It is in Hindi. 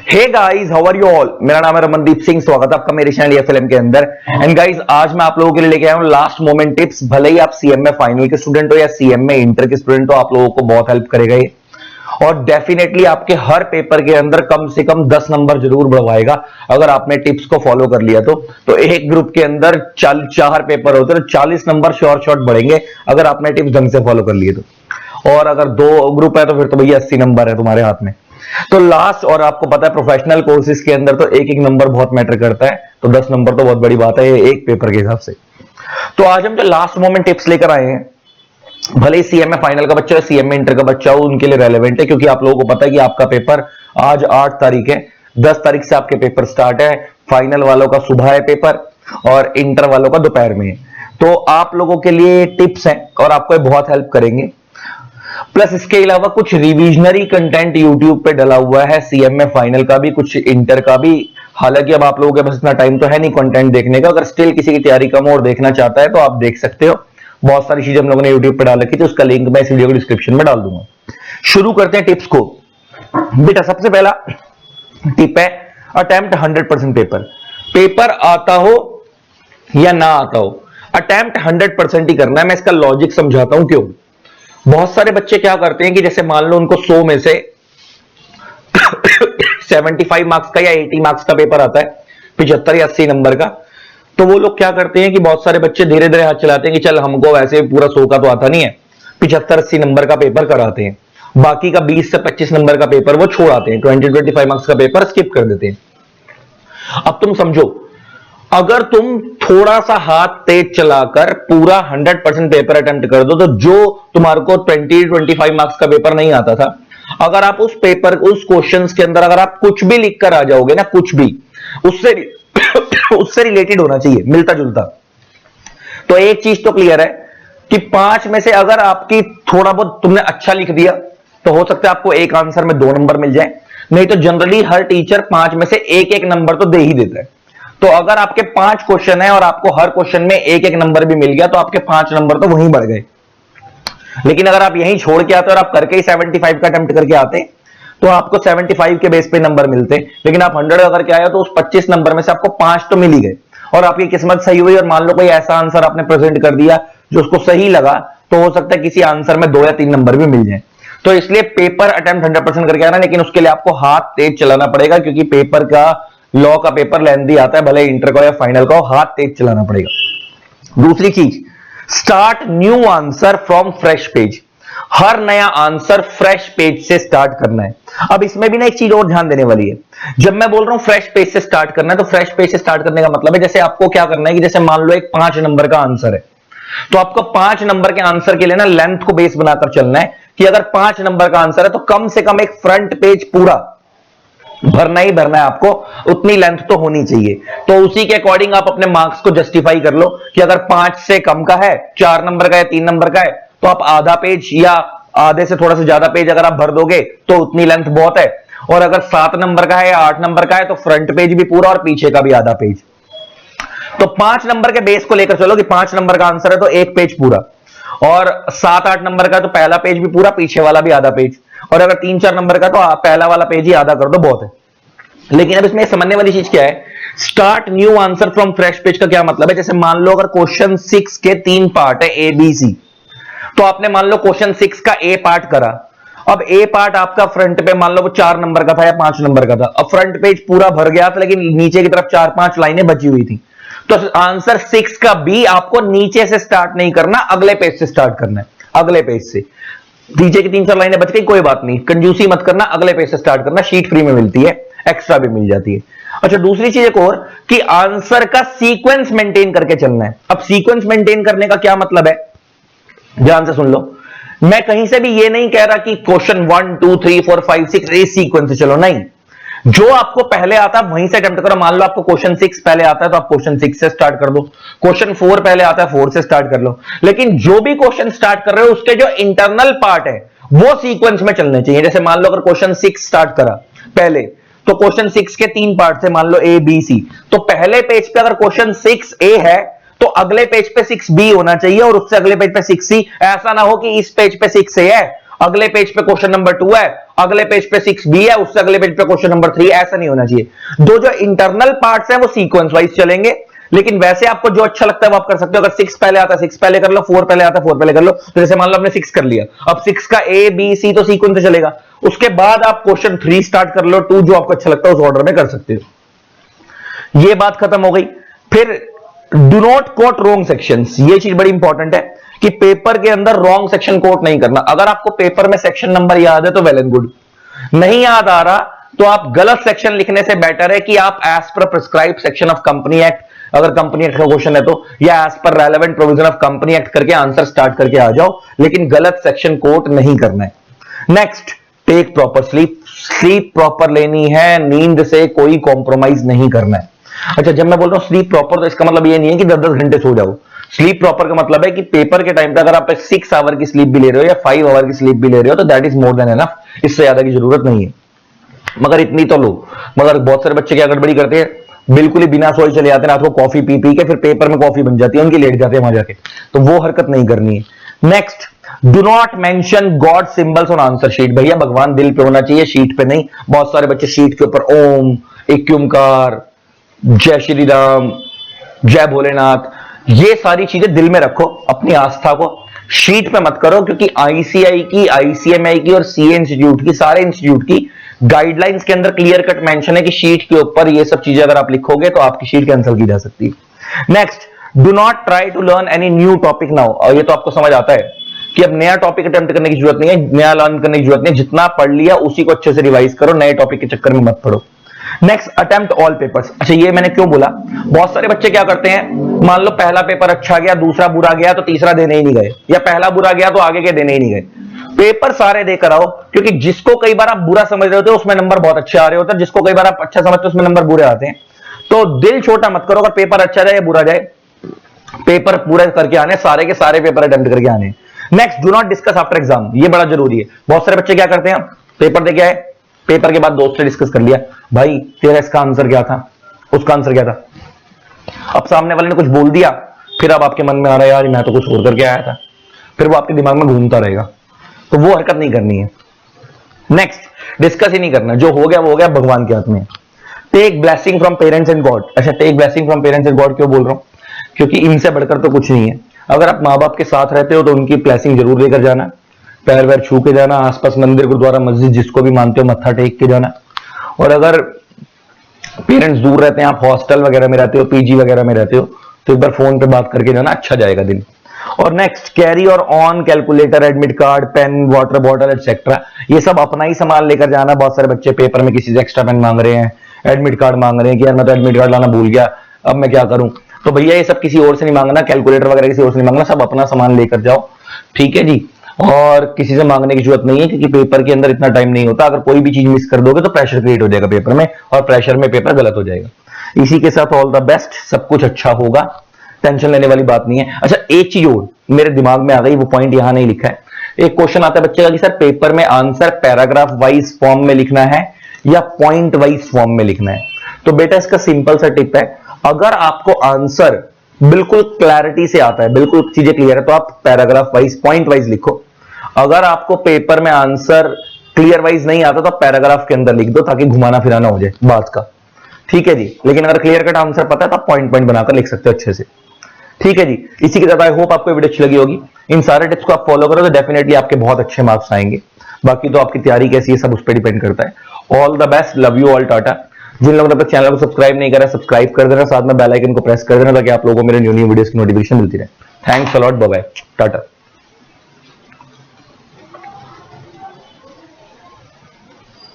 Hey guys, how are you all. मेरा नाम है रमनदीप सिंह। स्वागत है आपका मेरे चैनल एफएलएम के अंदर। एंड गाइस, आज मैं आप लोगों के लिए लेके आया हूं लास्ट मोमेंट टिप्स। भले ही आप सीएमए फाइनल के स्टूडेंट हो या सीएमए इंटर के स्टूडेंट हो, आप लोगों को बहुत हेल्प करेगा ये। और डेफिनेटली आपके हर पेपर के अंदर कम से कम 10 नंबर जरूर बढ़वाएगा अगर आपने टिप्स को फॉलो कर लिया तो एक ग्रुप के अंदर 4 पेपर होते हैं तो 40 नंबर श्योर शॉट बढ़ेंगे अगर आपने टिप्स ढंग से फॉलो कर लिए तो। और अगर 2 ग्रुप है तो फिर तो भैया 80 नंबर है तुम्हारे हाथ में। तो लास्ट, और आपको पता है प्रोफेशनल कोर्सेज के अंदर तो एक एक नंबर बहुत मैटर करता है, तो 10 नंबर तो बहुत बड़ी बात है ये एक पेपर के हिसाब से। तो आज हम जो लास्ट मोमेंट टिप्स लेकर आए हैं, भले ही सीएमए फाइनल का बच्चा हो सीएमए इंटर का बच्चा हो, उनके लिए रेलेवेंट है, क्योंकि आप लोगों को पता है कि आपका पेपर आज 8 तारीख है, 10 तारीख से आपके पेपर स्टार्ट है। फाइनल वालों का सुबह है पेपर और इंटर वालों का दोपहर में है। तो आप लोगों के लिए टिप्स हैं और आपको बहुत हेल्प करेंगे। प्लस इसके अलावा कुछ रिविजनरी कंटेंट यूट्यूब पे डला हुआ है, सीएमए फाइनल का भी, कुछ इंटर का भी। हालांकि अब आप लोगों के पास इतना टाइम तो है नहीं कंटेंट देखने का, अगर स्टिल किसी की तैयारी कम हो और देखना चाहता है तो आप देख सकते हो। बहुत सारी चीजें हम लोगों ने यूट्यूब पे डाल रखी थी, उसका लिंक मैं इस वीडियो को डिस्क्रिप्शन में डाल दूंगा। शुरू करते हैं टिप्स को। बेटा सबसे पहला टिप है, अटेम्प्ट 100% पेपर। पेपर आता हो या ना आता हो, अटेम्प्ट 100% ही करना है। मैं इसका लॉजिक समझाता हूं क्यों। बहुत सारे बच्चे क्या करते हैं कि जैसे मान लो उनको 100 में से 75 मार्क्स का या 80 मार्क्स का पेपर आता है, 75 या 80 नंबर का, तो वो लोग क्या करते हैं कि बहुत सारे बच्चे धीरे धीरे हाथ चलाते हैं कि चल हमको वैसे पूरा 100 का तो आता नहीं है, 75-80 नंबर का पेपर कराते हैं, बाकी का 20 से 25 नंबर का पेपर वो छोड़ाते हैं, 20-25 मार्क्स का पेपर स्किप कर देते हैं। अब तुम समझो, अगर तुम थोड़ा सा हाथ तेज चलाकर पूरा 100% पेपर अटेम्प्ट कर दो, तो जो तुम्हारे को 20-25 मार्क्स का पेपर नहीं आता था, अगर आप उस पेपर उस क्वेश्चंस के अंदर अगर आप कुछ भी लिख कर आ जाओगे ना, कुछ भी उससे रिलेटेड होना चाहिए, मिलता जुलता, तो एक चीज तो क्लियर है कि 5 में से अगर आपकी थोड़ा बहुत तुमने अच्छा लिख दिया तो हो सकता है आपको एक आंसर में 2 नंबर मिल जाए, नहीं तो जनरली हर टीचर 5 में से एक नंबर तो दे ही देता है। तो अगर आपके 5 क्वेश्चन है और आपको हर क्वेश्चन में एक नंबर भी मिल गया तो आपके 5 नंबर तो वहीं बढ़ गए। लेकिन अगर आप यहीं छोड़ के आते और आप करके ही 75 का अटेम्प्ट करके आते तो आपको 75 के बेस पे नंबर मिलते, लेकिन आप 100 का करके आए तो उस 25 नंबर में से आपको 5 तो मिल ही गए और आपकी किस्मत सही हुई। और मान लो कोई ऐसा आंसर आपने प्रेजेंट कर दिया जो उसको सही लगा, तो हो सकता है किसी आंसर में 2 या 3 नंबर भी मिल जाए। तो इसलिए पेपर अटेम्प्ट 100% करके आना, लेकिन उसके लिए आपको हाथ तेज चलाना पड़ेगा, क्योंकि पेपर का लॉ का पेपर लेंथी आता है, भले इंटर का या फाइनल का हो, हाथ तेज चलाना पड़ेगा। दूसरी चीज, start new answer from fresh page. हर नया आंसर फ्रेश पेज से स्टार्ट करना है। अब इसमें भी ना एक चीज और ध्यान देने वाली है, जब मैं बोल रहा हूं फ्रेश पेज से स्टार्ट करना है, तो फ्रेश पेज से स्टार्ट करने का मतलब है, जैसे आपको क्या करना है कि जैसे मान लो एक 5 नंबर का आंसर है, तो आपको 5 नंबर के आंसर के लिए ना लेंथ को बेस बनाकर चलना है कि अगर 5 नंबर का आंसर है तो कम से कम एक फ्रंट पेज पूरा भरना ही भरना है आपको, उतनी लेंथ तो होनी चाहिए। तो उसी के अकॉर्डिंग आप अपने मार्क्स को जस्टिफाई कर लो कि अगर 5 से कम का है, 4 नंबर का या 3 नंबर का है, तो आप आधा पेज या आधे से थोड़ा सा ज्यादा पेज अगर आप भर दोगे तो उतनी लेंथ बहुत है। और अगर 7 नंबर का है या 8 नंबर का है तो फ्रंट पेज भी पूरा और पीछे का भी आधा पेज। तो 5 नंबर के बेस को लेकर चलो कि 5 नंबर का आंसर है तो एक पेज पूरा, और 7-8 नंबर का तो पहला पेज भी पूरा, पीछे वाला भी आधा पेज, और अगर 3-4 नंबर का तो पहला वाला पेज ही आधा कर दो, बहुत है। लेकिन अब इसमें समझने वाली चीज क्या है, start new answer from fresh page का क्या मतलब है। जैसे मान लो अगर क्वेश्चन 6 के 3 पार्ट है, ए बी सी, तो आपने मान लो क्वेश्चन 6 का ए पार्ट करा। अब ए पार्ट आपका फ्रंट पे मान लो वो 4 नंबर का था या 5 नंबर का था, अब फ्रंट पेज पूरा भर गया था, लेकिन नीचे की तरफ 4-5 लाइनें बची हुई थी, तो आंसर 6 का बी आपको नीचे से स्टार्ट नहीं करना, अगले पेज से स्टार्ट करना है। अगले पेज से नीचे की 3-4 लाइनें बच गई, कोई बात नहीं, कंजूसी मत करना, अगले पेज से स्टार्ट करना, शीट फ्री में मिलती है, एक्स्ट्रा भी मिल जाती है। अच्छा, दूसरी चीज एक और कि आंसर का सीक्वेंस मेंटेन करके चलना है। अब सीक्वेंस मेंटेन करने का क्या मतलब है, ध्यान से सुन लो। मैं कहीं से भी ये नहीं कह रहा कि क्वेश्चन 1 2 3 4 5 6 इस सीक्वेंस से चलो, नहीं, जो आपको पहले आता है वहीं से अटेम्प्ट करो। मान लो आपको क्वेश्चन 6 पहले आता है तो आप क्वेश्चन 6 से स्टार्ट कर दो, क्वेश्चन 4 पहले आता है 4 से स्टार्ट कर लो, लेकिन जो भी क्वेश्चन स्टार्ट कर रहे हो उसके जो इंटरनल पार्ट है वो सीक्वेंस में चलने चाहिए। जैसे मान लो अगर क्वेश्चन 6 स्टार्ट करा पहले, तो क्वेश्चन 6 के 3 पार्ट से, मान लो ए बी सी, तो पहले पेज पे अगर क्वेश्चन 6 ए है तो अगले पेज पे 6 बी होना चाहिए और उससे अगले पेज पे 6 सी। ऐसा ना हो कि इस पेज पे 6 ए है अगले पेज पे क्वेश्चन नंबर 2 है, अगले पेज पे 6b है, उससे अगले पेज पे क्वेश्चन नंबर 3, ऐसा नहीं होना चाहिए। दो जो इंटरनल पार्ट्स हैं वो सीक्वेंस वाइज चलेंगे, लेकिन वैसे आपको जो अच्छा लगता है वो आप कर सकते हो। अगर 6 पहले आता है 6 पहले कर लो, 4 पहले आता है 4 पहले कर लो। तो जैसे मान लो आपने 6 कर लिया, अब 6 का ए बी सी तो सीक्वेंस से चलेगा, उसके बाद आप क्वेश्चन 3 स्टार्ट कर लो, 2 जो आपको अच्छा लगता है उस ऑर्डर में कर सकते हो। ये बात खत्म हो गई। फिर do not quote wrong sections, ये चीज बड़ी इंपॉर्टेंट है कि पेपर के अंदर रॉन्ग सेक्शन कोट नहीं करना। अगर आपको पेपर में सेक्शन नंबर याद है तो वेल एंड गुड, नहीं याद आ रहा तो आप गलत सेक्शन लिखने से बेटर है कि आप एज पर prescribe section of company act, अगर कंपनी एक्ट का क्वेश्चन है तो, या एज पर relevant provision of company act करके आंसर स्टार्ट करके आ जाओ, लेकिन गलत सेक्शन कोट नहीं करना है। Next, take proper sleep, sleep proper लेनी है, नींद से कोई कॉम्प्रोमाइज नहीं करना है। अच्छा, जब मैं बोल रहा हूं स्लीप प्रॉपर तो इसका मतलब ये नहीं है कि 10-10 घंटे सो जाओ। स्लीप प्रॉपर का मतलब है कि पेपर के टाइम पे अगर आप 6 आवर की स्लीप भी ले रहे हो या 5 आवर की स्लीप भी ले रहे हो तो that is more than enough, इससे ज्यादा की जरूरत नहीं है, मगर इतनी तो लो। मगर बहुत सारे बच्चे क्या गड़बड़ी करते हैं, बिल्कुल ही बिना सोए चले जाते हैं रात को, कॉफी पी पी के फिर पेपर में कॉफी बन जाती है उनकी, लेट जाते हैं वहां जाके, तो वो हरकत नहीं करनी है। Next, do not mention God symbols on answer sheet. भैया भगवान दिल पे होना चाहिए, शीट पे नहीं। बहुत सारे बच्चे शीट के ऊपर ओम, एक ओंकार, जय श्री राम, जय भोलेनाथ, ये सारी चीजें दिल में रखो, अपनी आस्था को शीट पे मत करो, क्योंकि आईसीआई की, आईसीएमआई की और सीए इंस्टीट्यूट की, सारे इंस्टीट्यूट की गाइडलाइंस के अंदर क्लियर कट मेंशन है कि शीट के ऊपर ये सब चीजें अगर आप लिखोगे तो आपकी शीट कैंसिल की जा सकती है। Next, do not try to learn any new topic now. और ये तो आपको समझ आता है कि अब नया टॉपिक अटेम्प्ट करने की जरूरत नहीं है, नया लर्न करने की जरूरत नहीं है, जितना पढ़ लिया उसी को अच्छे से रिवाइज करो, नए टॉपिक के चक्कर में मत पढ़ो। Next, attempt all papers. अच्छा, ये मैंने क्यों बोला, बहुत सारे बच्चे क्या करते हैं, मान लो पहला पेपर अच्छा गया, दूसरा बुरा गया तो तीसरा देने ही नहीं गए, या पहला बुरा गया तो आगे के देने ही नहीं गए। पेपर सारे देकर आओ, क्योंकि जिसको कई बार आप बुरा समझ रहे होते हो उसमें नंबर बहुत अच्छे आ रहे होते हैं, जिसको कई बार आप अच्छा समझते हो उसमें नंबर बुरे आते हैं। तो दिल छोटा मत करो, अगर पेपर अच्छा जाए या बुरा जाए, पेपर पूरा करके आने, सारे के सारे पेपर अटेम्प्ट करके आने। Next, do not discuss after exam, ये बड़ा जरूरी है। बहुत सारे बच्चे क्या करते हैं, पेपर दे के आए, पेपर के बाद दोस्त से डिस्कस कर लिया, भाई तेरा इसका आंसर क्या था, उसका आंसर क्या था। अब सामने वाले ने कुछ बोल दिया, फिर अब आपके मन में आ रहा है यार मैं तो कुछ और करके आया था, फिर वो आपके दिमाग में घूमता रहेगा, तो वो हरकत नहीं करनी है। नेक्स्ट, डिस्कस ही नहीं करना, जो हो गया वो हो गया, भगवान के हाथ में। Take blessing from parents and God. अच्छा, take blessing from parents and God क्यों बोल रहा हूं, क्योंकि इनसे बढ़कर तो कुछ नहीं है। अगर आप माँ बाप के साथ रहते हो तो उनकी ब्लेसिंग जरूर लेकर जाना, पैर वैर छू के जाना, आसपास मंदिर गुरुद्वारा मस्जिद जिसको भी मानते हो मत्था टेक के जाना। और अगर पेरेंट्स दूर रहते हैं, आप हॉस्टल वगैरह में रहते हो, पीजी वगैरह में रहते हो, तो एक बार फोन पे बात करके जाना, अच्छा जाएगा दिन। और नेक्स्ट, कैरी और on calculator, admit card, pen, water bottle etcetera, ये सब अपना ही सामान लेकर जाना। बहुत सारे बच्चे पेपर में किसी से एक्स्ट्रा पेन मांग रहे हैं, एडमिट कार्ड मांग रहे हैं कि यार मैं तो एडमिट कार्ड लाना भूल गया, अब मैं क्या करूं। तो भैया ये सब किसी और से नहीं मांगना, कैलकुलेटर वगैरह किसी और से नहीं मांगना, सब अपना सामान लेकर जाओ, ठीक है जी। और किसी से मांगने की जरूरत नहीं है, क्योंकि पेपर के अंदर इतना टाइम नहीं होता, अगर कोई भी चीज मिस कर दोगे तो प्रेशर क्रिएट हो जाएगा पेपर में, और प्रेशर में पेपर गलत हो जाएगा। इसी के साथ ऑल द बेस्ट, सब कुछ अच्छा होगा, टेंशन लेने वाली बात नहीं है। अच्छा, एक चीज और मेरे दिमाग में आ गई, वो पॉइंट यहां नहीं लिखा है। एक क्वेश्चन आता है बच्चे का कि सर पेपर में आंसर पैराग्राफ वाइज फॉर्म में लिखना है या पॉइंट वाइज फॉर्म में लिखना है। तो बेटा इसका सिंपल सा टिप है, अगर आपको आंसर बिल्कुल क्लैरिटी से आता है, बिल्कुल चीजें क्लियर है, तो आप पैराग्राफ वाइज, पॉइंट वाइज लिखो। अगर आपको पेपर में आंसर क्लियर वाइज नहीं आता तो पैराग्राफ के अंदर लिख दो, ताकि घुमाना फिराना हो जाए बात का, ठीक है जी। लेकिन अगर क्लियर कट आंसर पता है तो आप पॉइंट पॉइंट बनाकर लिख सकते हो अच्छे से, ठीक है जी। इसी के साथ आई होप आपको वीडियो अच्छी लगी होगी। इन सारे टिप्स को आप फॉलो करो तो डेफिनेटली आपके बहुत अच्छे मार्क्स आएंगे। बाकी तो आपकी तैयारी कैसी है सब उस पर डिपेंड करता है। All the best, love you all, tata. जिन लोगों ने अपने चैनल को सब्सक्राइब नहीं करा, सब्सक्राइब कर देना, साथ में बेल आइकन को प्रेस कर देना, ताकि आप लोगों को मेरे न्यू वीडियोस की नोटिफिकेशन मिलती रहे। Thanks a lot, bye bye, Tata.